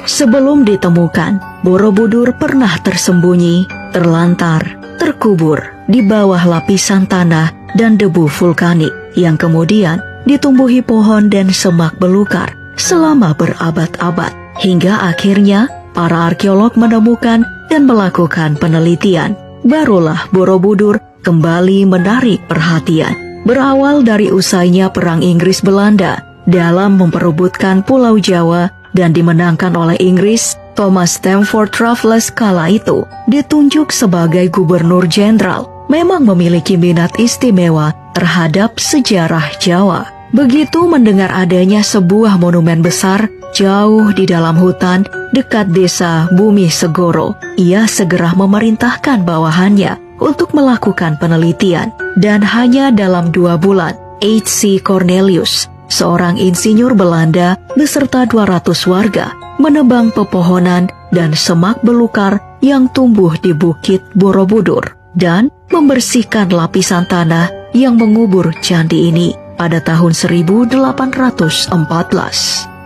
Sebelum ditemukan, Borobudur pernah tersembunyi, terlantar, terkubur di bawah lapisan tanah dan debu vulkanik yang kemudian ditumbuhi pohon dan semak belukar selama berabad-abad. Hingga akhirnya para arkeolog menemukan dan melakukan penelitian. Barulah Borobudur kembali menarik perhatian. Berawal dari usainya Perang Inggris-Belanda dalam memperebutkan Pulau Jawa dan dimenangkan oleh Inggris, Thomas Stamford Raffles kala itu ditunjuk sebagai gubernur jenderal, memang memiliki minat istimewa terhadap sejarah Jawa. Begitu mendengar adanya sebuah monumen besar jauh di dalam hutan dekat desa Bumi Segoro, ia segera memerintahkan bawahannya untuk melakukan penelitian. Dan hanya dalam 2 bulan, H.C. Cornelius, seorang insinyur Belanda beserta 200 warga, menebang pepohonan dan semak belukar yang tumbuh di Bukit Borobudur dan membersihkan lapisan tanah yang mengubur candi ini pada tahun 1814.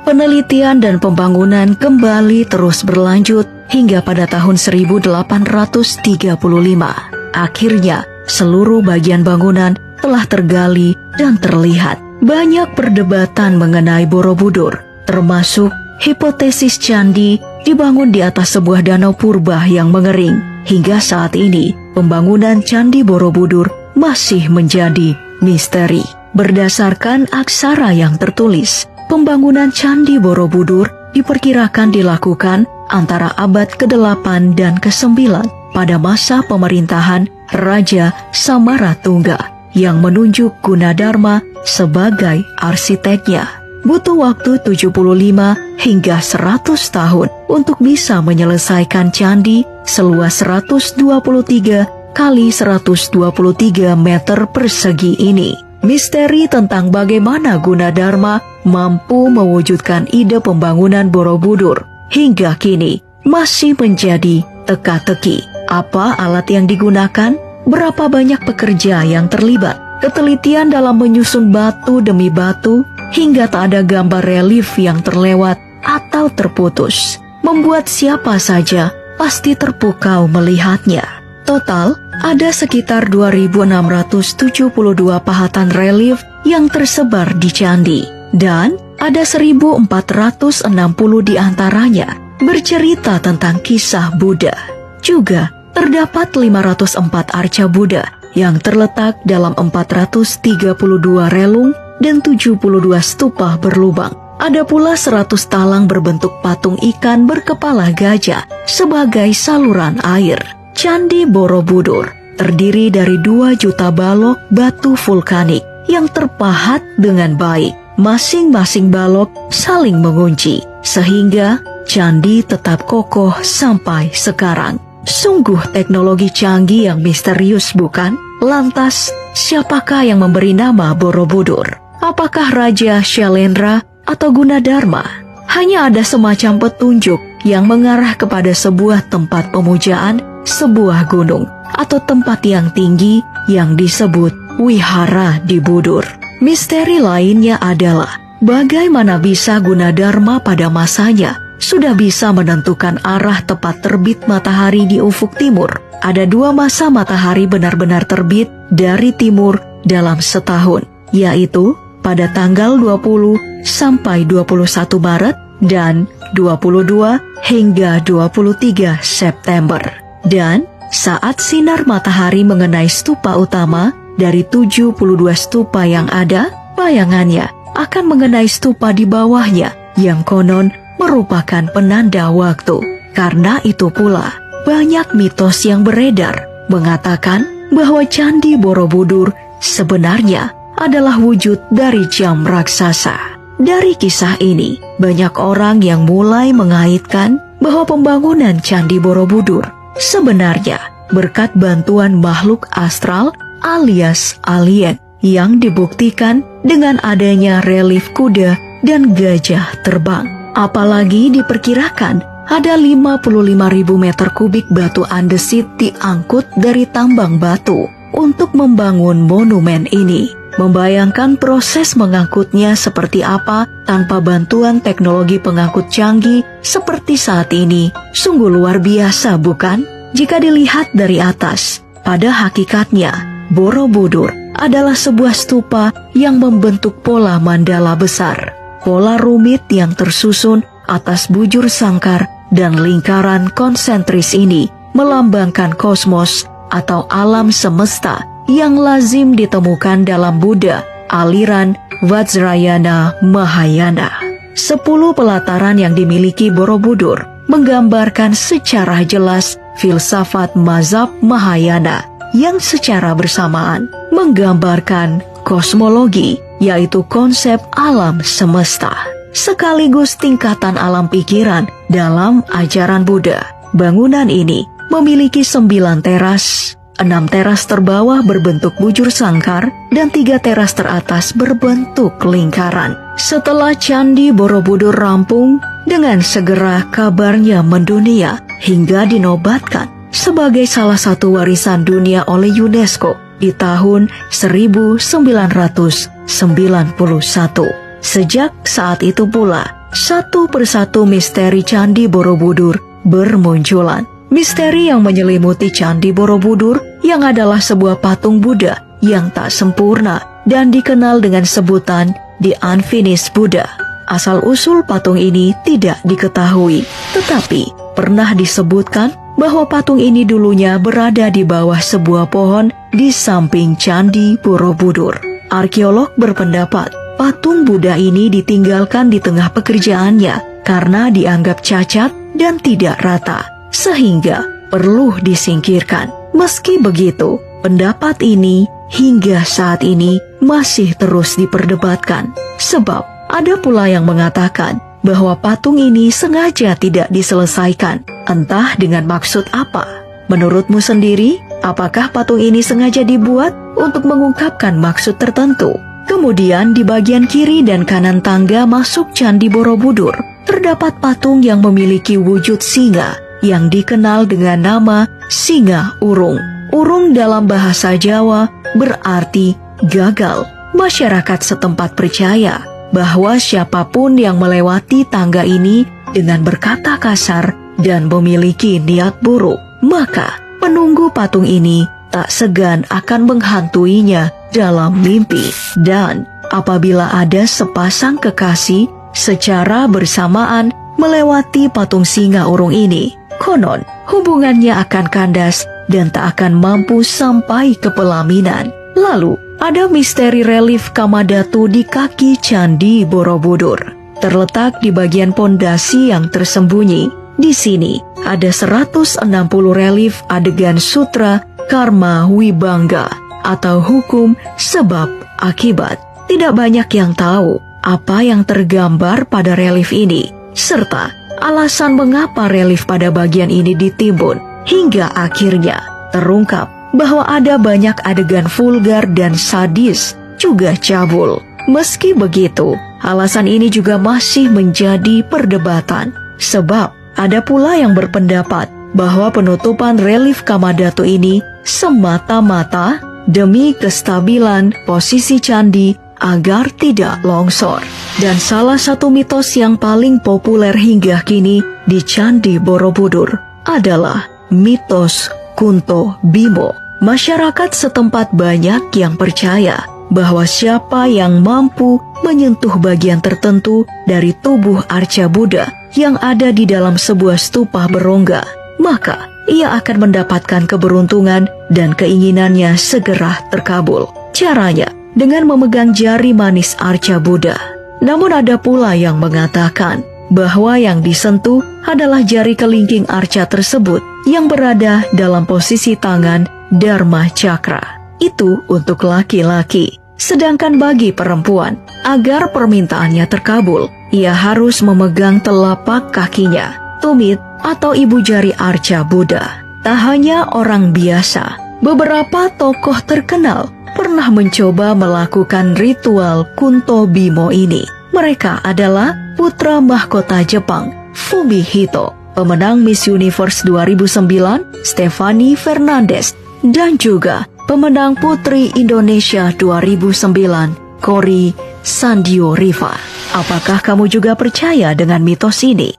Penelitian dan pembangunan kembali terus berlanjut hingga pada tahun 1835. Akhirnya, seluruh bagian bangunan telah tergali dan terlihat. Banyak perdebatan mengenai Borobudur, termasuk hipotesis candi dibangun di atas sebuah danau purba yang mengering. Hingga saat ini, pembangunan Candi Borobudur masih menjadi misteri. Berdasarkan aksara yang tertulis, pembangunan Candi Borobudur diperkirakan dilakukan antara abad ke-8 dan ke-9 pada masa pemerintahan Raja Samaratungga yang menunjuk Gunadarma sebagai arsiteknya. Butuh waktu 75 hingga 100 tahun untuk bisa menyelesaikan candi seluas 123 kali 123 meter persegi ini. Misteri tentang bagaimana Gunadarma mampu mewujudkan ide pembangunan Borobudur hingga kini masih menjadi teka-teki. Apa alat yang digunakan? Berapa banyak pekerja yang terlibat? Ketelitian dalam menyusun batu demi batu hingga tak ada gambar relief yang terlewat atau terputus, membuat siapa saja pasti terpukau melihatnya. Total, ada sekitar 2.672 pahatan relief yang tersebar di candi, dan ada 1.460 di antaranya bercerita tentang kisah Buddha. Juga terdapat 504 arca Buddha yang terletak dalam 432 relung dan 72 stupa berlubang. Ada pula 100 talang berbentuk patung ikan berkepala gajah sebagai saluran air. Candi Borobudur terdiri dari 2 juta balok batu vulkanik yang terpahat dengan baik. Masing-masing balok saling mengunci, sehingga candi tetap kokoh sampai sekarang. Sungguh teknologi canggih yang misterius, bukan? Lantas, siapakah yang memberi nama Borobudur? Apakah Raja Shailendra atau Gunadarma? Hanya ada semacam petunjuk yang mengarah kepada sebuah tempat pemujaan, sebuah gunung, atau tempat yang tinggi yang disebut Wihara di Budur. Misteri lainnya adalah bagaimana bisa Gunadarma pada masanya sudah bisa menentukan arah tepat terbit matahari di ufuk timur. Ada 2 masa matahari benar-benar terbit dari timur dalam setahun, yaitu pada tanggal 20 sampai 21 Maret dan 22 hingga 23 September. Dan saat sinar matahari mengenai stupa utama, dari 72 stupa yang ada, bayangannya akan mengenai stupa di bawahnya yang konon merupakan penanda waktu. Karena itu pula, banyak mitos yang beredar mengatakan bahwa Candi Borobudur sebenarnya adalah wujud dari jam raksasa. Dari kisah ini, banyak orang yang mulai mengaitkan bahwa pembangunan Candi Borobudur sebenarnya berkat bantuan makhluk astral alias alien yang dibuktikan dengan adanya relief kuda dan gajah terbang. Apalagi diperkirakan ada 55.000 meter kubik batu andesit diangkut dari tambang batu untuk membangun monumen ini. Membayangkan proses mengangkutnya seperti apa tanpa bantuan teknologi pengangkut canggih seperti saat ini, sungguh luar biasa, bukan? Jika dilihat dari atas, pada hakikatnya, Borobudur adalah sebuah stupa yang membentuk pola mandala besar. Pola rumit yang tersusun atas bujur sangkar dan lingkaran konsentris ini melambangkan kosmos atau alam semesta yang lazim ditemukan dalam Buddha, aliran Vajrayana Mahayana. 10 pelataran yang dimiliki Borobudur menggambarkan secara jelas filsafat mazhab Mahayana yang secara bersamaan menggambarkan kosmologi, yaitu konsep alam semesta, sekaligus tingkatan alam pikiran dalam ajaran Buddha. Bangunan ini memiliki 9 teras, 6 teras terbawah berbentuk bujur sangkar, dan 3 teras teratas berbentuk lingkaran. Setelah Candi Borobudur rampung, dengan segera kabarnya mendunia hingga dinobatkan sebagai salah satu warisan dunia oleh UNESCO di tahun 1991. Sejak saat itu pula, satu persatu misteri Candi Borobudur bermunculan. Misteri yang menyelimuti Candi Borobudur yang adalah sebuah patung Buddha yang tak sempurna dan dikenal dengan sebutan The Unfinished Buddha. Asal-usul patung ini tidak diketahui, tetapi pernah disebutkan bahwa patung ini dulunya berada di bawah sebuah pohon di samping Candi Borobudur. Arkeolog berpendapat patung Buddha ini ditinggalkan di tengah pekerjaannya karena dianggap cacat dan tidak rata, sehingga perlu disingkirkan. Meski begitu, pendapat ini hingga saat ini masih terus diperdebatkan, sebab ada pula yang mengatakan bahwa patung ini sengaja tidak diselesaikan, entah dengan maksud apa. Menurutmu sendiri, apakah patung ini sengaja dibuat untuk mengungkapkan maksud tertentu? Kemudian di bagian kiri dan kanan tangga masuk Candi Borobudur, terdapat patung yang memiliki wujud singa yang dikenal dengan nama singa urung. Urung dalam bahasa Jawa berarti gagal. Masyarakat setempat percaya bahwa siapapun yang melewati tangga ini dengan berkata kasar dan memiliki niat buruk, maka penunggu patung ini tak segan akan menghantuinya dalam mimpi. Dan apabila ada sepasang kekasih secara bersamaan melewati patung singa urung ini, konon hubungannya akan kandas dan tak akan mampu sampai ke pelaminan. Lalu ada misteri relief Kamadhatu di kaki Candi Borobudur, terletak di bagian pondasi yang tersembunyi. Di sini ada 160 relief adegan sutra karma wibangga atau hukum sebab akibat. Tidak banyak yang tahu apa yang tergambar pada relief ini, serta alasan mengapa relief pada bagian ini ditimbun. Hingga akhirnya terungkap bahwa ada banyak adegan vulgar dan sadis, juga cabul. Meski begitu, alasan ini juga masih menjadi perdebatan, sebab ada pula yang berpendapat bahwa penutupan relief Kamadhatu ini semata-mata demi kestabilan posisi candi agar tidak longsor. Dan salah satu mitos yang paling populer hingga kini di Candi Borobudur adalah mitos Kunto Bimo. Masyarakat setempat banyak yang percaya bahwa siapa yang mampu menyentuh bagian tertentu dari tubuh arca Buddha yang ada di dalam sebuah stupa berongga, maka ia akan mendapatkan keberuntungan dan keinginannya segera terkabul. Caranya dengan memegang jari manis arca Buddha. Namun ada pula yang mengatakan bahwa yang disentuh adalah jari kelingking arca tersebut yang berada dalam posisi tangan Dharma Cakra. Itu untuk laki-laki. Sedangkan bagi perempuan, agar permintaannya terkabul, ia harus memegang telapak kakinya, tumit atau ibu jari arca Buddha. Tak hanya orang biasa, beberapa tokoh terkenal pernah mencoba melakukan ritual Kunto Bimo ini. Mereka adalah putra mahkota Jepang, Fumihito, pemenang Miss Universe 2009, Stephanie Fernandez, dan juga pemenang Putri Indonesia 2009, Kori Sandio Rifa. Apakah kamu juga percaya dengan mitos ini?